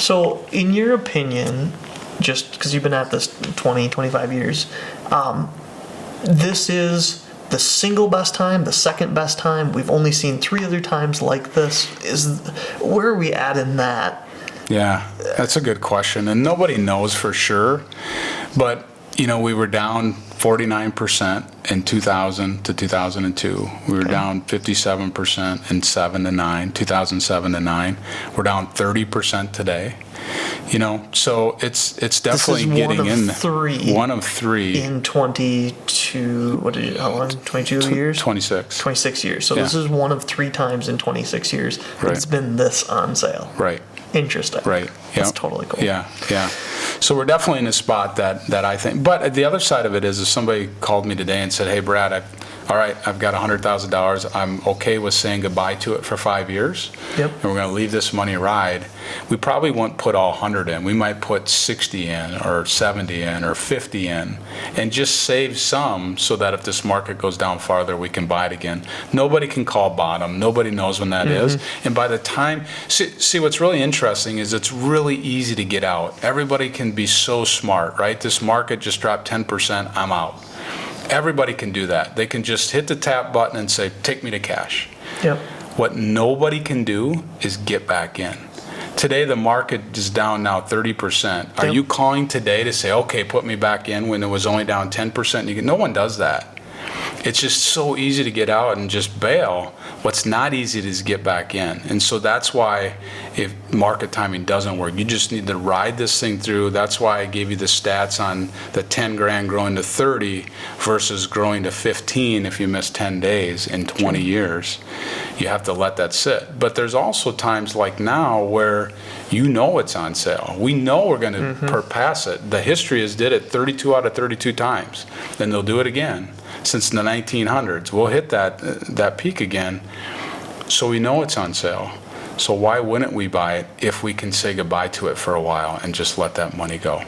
So, in your opinion, just because you've been at this 20, 25 years, this is the single best time, the second best time. We've only seen 3 other times like this. Where are we at in that? Yeah, that's a good question, and nobody knows for sure. But we were down 49% in 2000 to 2002. We were down 57% in 2007 to 9. We're down 30% today. So it's definitely getting in there. One of three in 22. How long? 22 years. 26. 26 years. So this is one of 3 times in 26 years that it's been this on sale. Right. Interesting. Right. That's totally cool. Yeah. So we're definitely in a spot that I think. But the other side of it is, if somebody called me today and said, "Hey, Brad, I've got $100,000. I'm okay with saying goodbye to it for 5 years. Yep. And we're going to leave this money ride." We probably won't put all 100 in. We might put 60 in, or 70 in, or 50 in, and just save some so that if this market goes down farther, we can buy it again. Nobody can call bottom. Nobody knows when that is. And by the time, see what's really interesting is it's really easy to get out. Everybody can be so smart, right? This market just dropped 10%. I'm out. Everybody can do that. They can just hit the tap button and say, "Take me to cash." Yep. What nobody can do is get back in. Today, the market is down now 30%. Are you calling today to say, "Okay, put me back in," when it was only down 10%? No one does that. It's just so easy to get out and just bail. What's not easy is get back in. And so that's why, if market timing doesn't work, you just need to ride this thing through. That's why I gave you the stats on the 10 grand growing to 30 versus growing to 15 if you miss 10 days in 20 years. You have to let that sit. But there's also times like now where it's on sale. We know we're going to surpass it. The history has did it 32 out of 32 times. Then they'll do it again. Since the 1900s, we'll hit that peak again. So we know it's on sale. So why wouldn't we buy it if we can say goodbye to it for a while and just let that money go?